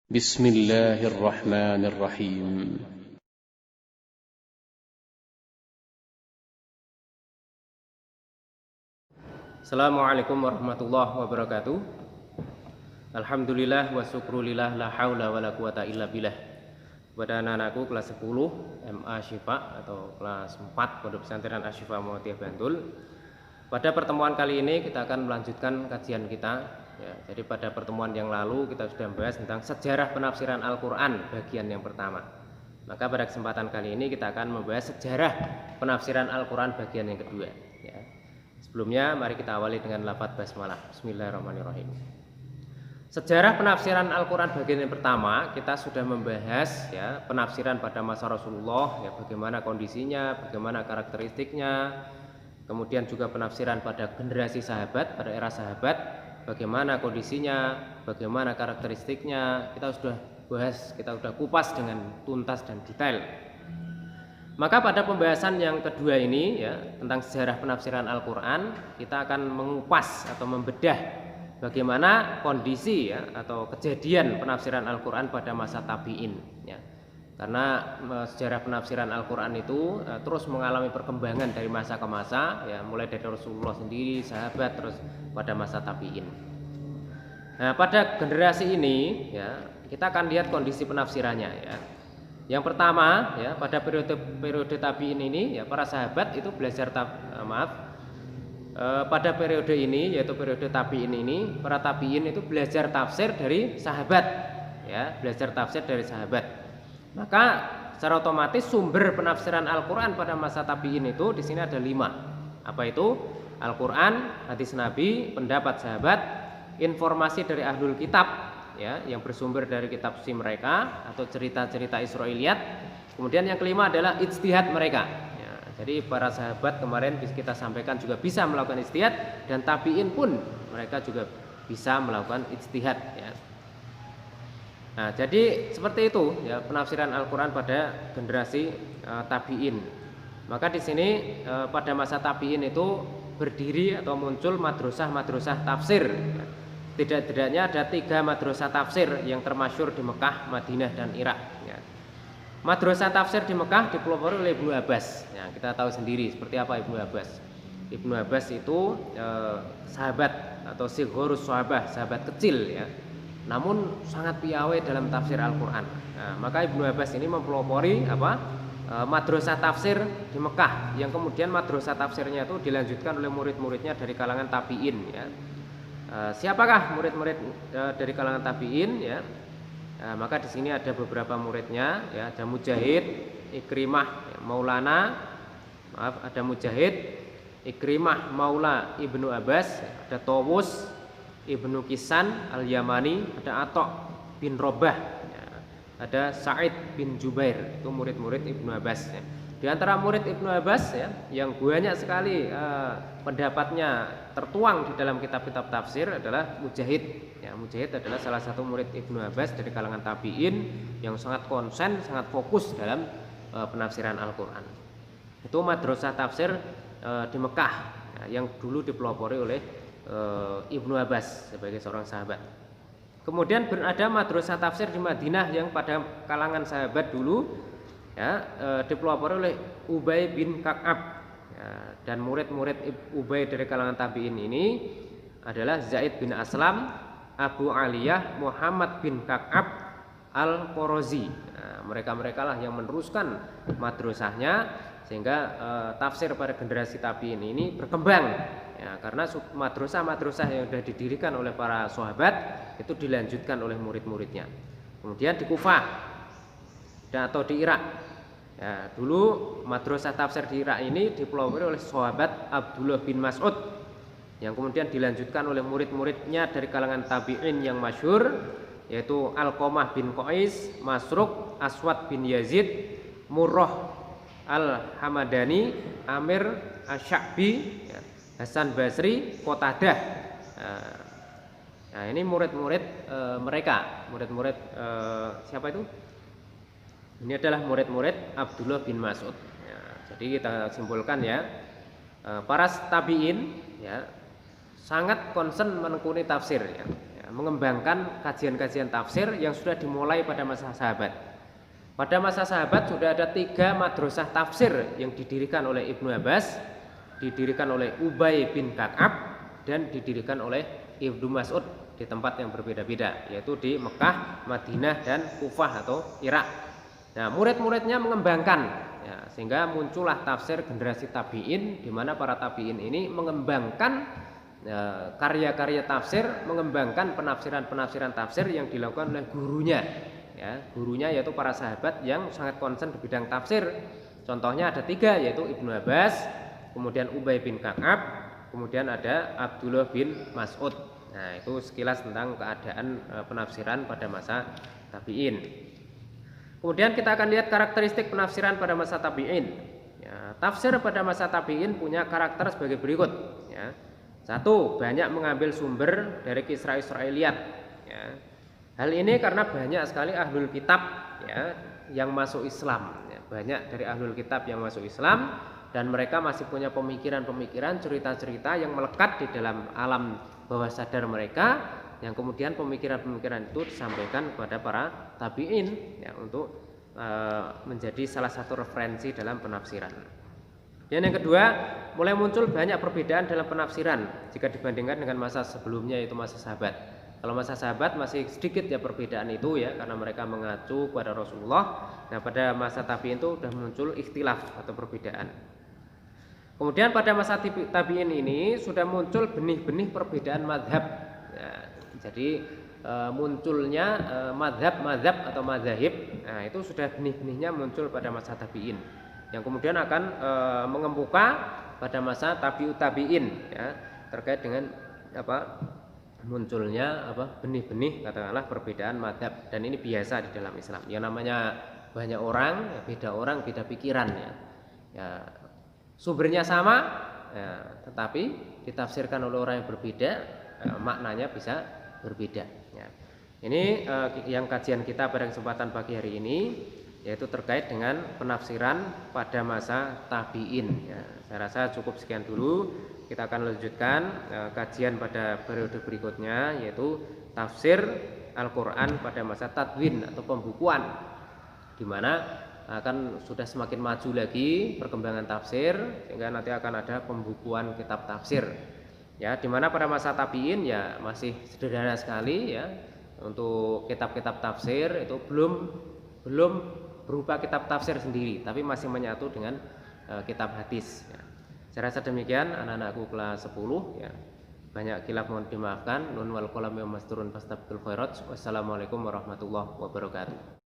بسم الله الرحمن الرحيم. Assalamualaikum warahmatullahi wabarakatuh. Alhamdulillah wa syukrulillah la haula wa la quwata illa billah. Kepada anak-anakku kelas 10 MA Syifa atau kelas 4 Pondok Pesantren Asy-Syifa Muhammadiyah Bantul. Pada pertemuan kali ini kita akan melanjutkan kajian kita. Ya, jadi pada pertemuan yang lalu kita sudah membahas tentang sejarah penafsiran Al-Quran bagian yang pertama. Maka pada kesempatan kali ini kita akan membahas sejarah penafsiran Al-Quran bagian yang kedua. Ya. Sebelumnya mari kita awali dengan lafaz basmalah. Bismillahirrahmanirrahim. Sejarah penafsiran Al-Quran bagian yang pertama kita sudah membahas ya penafsiran pada masa Rasulullah, ya bagaimana kondisinya, bagaimana karakteristiknya, kemudian juga penafsiran pada generasi sahabat, pada era sahabat, bagaimana kondisinya, bagaimana karakteristiknya, kita sudah bahas, kita sudah kupas dengan tuntas dan detail. Maka pada pembahasan yang kedua ini ya tentang sejarah penafsiran Al-Quran, kita akan mengupas atau membedah bagaimana kondisi ya atau kejadian penafsiran Al-Quran pada masa tabi'in ya. Karena sejarah penafsiran Al-Quran itu terus mengalami perkembangan dari masa ke masa ya, mulai dari Rasulullah sendiri, sahabat, terus pada masa tabi'in. Nah, pada generasi ini ya kita akan lihat kondisi penafsirannya ya. Yang pertama ya pada periode tabi'in ini ya para sahabat itu belajar pada periode ini yaitu periode tabi'in ini para tabi'in itu belajar tafsir dari sahabat ya, belajar tafsir dari sahabat. Maka secara otomatis sumber penafsiran Al-Quran pada masa tabi'in itu di sini ada 5. Apa itu? Al-Quran, hadis Nabi, pendapat sahabat, informasi dari ahlul kitab ya yang bersumber dari kitab suci mereka atau cerita-cerita Israiliyat. Kemudian yang kelima adalah ijtihad mereka. Ya, jadi para sahabat kemarin kita sampaikan juga bisa melakukan ijtihad, dan tabi'in pun mereka juga bisa melakukan ijtihad ya. Nah, jadi seperti itu ya penafsiran Al-Quran pada generasi tabi'in. Maka di sini pada masa tabi'in itu berdiri atau muncul madrasah tafsir. Tidak-tidaknya ada 3 madrasah tafsir yang termasyhur di Mekah, Madinah, dan Irak. Ya. Madrasah tafsir di Mekah dipelopori oleh Ibnu Abbas. Ya, kita tahu sendiri seperti apa Ibnu Abbas. Ibnu Abbas itu sahabat atau sighorus sahabah, sahabat kecil ya. Namun sangat piawai dalam tafsir Al-Quran. Nah, maka Ibnu Abbas ini mempelopori madrasah tafsir di Mekah, yang kemudian madrasah tafsirnya itu dilanjutkan oleh murid-muridnya dari kalangan tabi'in ya. Siapakah murid-murid dari kalangan tabi'in ya? Maka di sini ada beberapa muridnya ya, ada Mujahid, Ikrimah, Maulana, ada Mujahid, Ikrimah, Maula Ibnu Abbas, ada Tawus Ibnu Kisan Al-Yamani, ada Atok bin Robah ya, ada Sa'id bin Jubair, itu murid-murid Ibnu Abbas ya. Di antara murid Ibnu Abbas ya, yang banyak sekali pendapatnya tertuang di dalam kitab-kitab tafsir adalah Mujahid ya. Mujahid adalah salah satu murid Ibnu Abbas dari kalangan tabi'in yang sangat konsen, sangat fokus dalam penafsiran Al-Quran. Itu madrasah tafsir di Mekah ya, yang dulu dipelopori oleh Ibnu Abbas sebagai seorang sahabat. Kemudian ada madrasah tafsir di Madinah yang pada kalangan sahabat dulu ya, dipelopori oleh Ubay bin Ka'ab ya, dan murid-murid Ubay dari kalangan tabi'in ini adalah Zaid bin Aslam, Abu Aliyah, Muhammad bin Ka'ab Al-Qurazi. Nah, mereka-mereka lah yang meneruskan madrasahnya sehingga tafsir pada generasi tabi'in ini berkembang ya, karena madrasah yang sudah didirikan oleh para sahabat itu dilanjutkan oleh murid-muridnya. Kemudian di Kufah atau di Irak ya, dulu madrasah tafsir di Irak ini dipelopori oleh sahabat Abdullah bin Mas'ud yang kemudian dilanjutkan oleh murid-muridnya dari kalangan tabi'in yang masyhur, yaitu Alqamah bin Qais, Masruq, Aswad bin Yazid, Murrah Al-Hamadani, Amir Asy-Sya'bi ya, Hasan Basri, Qatadah. Nah, ini murid-murid mereka, murid-murid siapa itu? Ini adalah murid-murid Abdullah bin Mas'ud. Ya, jadi kita simpulkan ya, para tabi'in ya sangat konsen menekuni tafsir ya. mengembangkan kajian-kajian tafsir yang sudah dimulai pada masa sahabat. Pada masa sahabat sudah ada 3 madrasah tafsir yang didirikan oleh Ibnu Abbas, didirikan oleh Ubay bin Ka'ab, dan didirikan oleh Ibnu Mas'ud di tempat yang berbeda-beda, yaitu di Mekah, Madinah, dan Kufah atau Irak. Nah, murid-muridnya mengembangkan, ya, sehingga muncullah tafsir generasi tabi'in, di mana para tabi'in ini mengembangkan karya-karya tafsir, mengembangkan penafsiran-penafsiran tafsir yang dilakukan oleh gurunya. Ya, gurunya yaitu para sahabat yang sangat concern di bidang tafsir. Contohnya ada 3, yaitu Ibnu Abbas, kemudian Ubay bin Ka'ab, kemudian ada Abdullah bin Mas'ud. Nah, itu sekilas tentang keadaan penafsiran pada masa tabi'in. Kemudian kita akan lihat karakteristik penafsiran pada masa tabi'in. Ya, tafsir pada masa tabi'in punya karakter sebagai berikut. Ya. 1, banyak mengambil sumber dari kisah Israiliyat. Ya. Hal ini karena banyak sekali ahlul kitab, ya, yang masuk Islam. Ya, banyak dari ahlul kitab yang masuk Islam, dan mereka masih punya pemikiran-pemikiran, cerita-cerita yang melekat di dalam alam bawah sadar mereka, yang kemudian pemikiran-pemikiran itu disampaikan kepada para tabi'in, ya, untuk menjadi salah satu referensi dalam penafsiran. Dan yang kedua, mulai muncul banyak perbedaan dalam penafsiran jika dibandingkan dengan masa sebelumnya, yaitu masa sahabat. Kalau masa sahabat masih sedikit ya perbedaan itu, ya, karena mereka mengacu kepada Rasulullah. Nah, pada masa tabi'in itu sudah muncul ikhtilaf atau perbedaan. Kemudian pada masa tabi'in ini sudah muncul benih-benih perbedaan madhab. Ya, jadi munculnya madhab atau madhahib. Nah, itu sudah benih-benihnya muncul pada masa tabi'in, yang kemudian akan mengemuka pada masa tabi'ut tabi'in, ya, terkait dengan munculnya benih-benih, katakanlah, perbedaan madhab. Dan ini biasa di dalam Islam. Yang namanya banyak orang, ya, beda orang, beda pikiran, ya. Ya, sumbernya sama, ya, tetapi ditafsirkan oleh orang yang berbeda, maknanya bisa berbeda. Ya. Ini yang kajian kita pada kesempatan pagi hari ini, yaitu terkait dengan penafsiran pada masa tabi'in. Ya, saya rasa cukup sekian dulu. Kita akan lanjutkan kajian pada periode berikutnya, yaitu tafsir Al-Quran pada masa tadwin atau pembukuan, di mana akan sudah semakin maju lagi perkembangan tafsir, sehingga nanti akan ada pembukuan kitab tafsir. Ya, di mana pada masa tabi'in ya masih sederhana sekali, ya, untuk kitab-kitab tafsir itu belum berupa kitab tafsir sendiri, tapi masih menyatu dengan kitab hadis. Ya. Saya rasa demikian anak-anakku kelas 10, ya. Banyak khilaf mohon dimaafkan. Nun wal qalam masturun fastabqul khairat. Wassalamualaikum warahmatullahi wabarakatuh.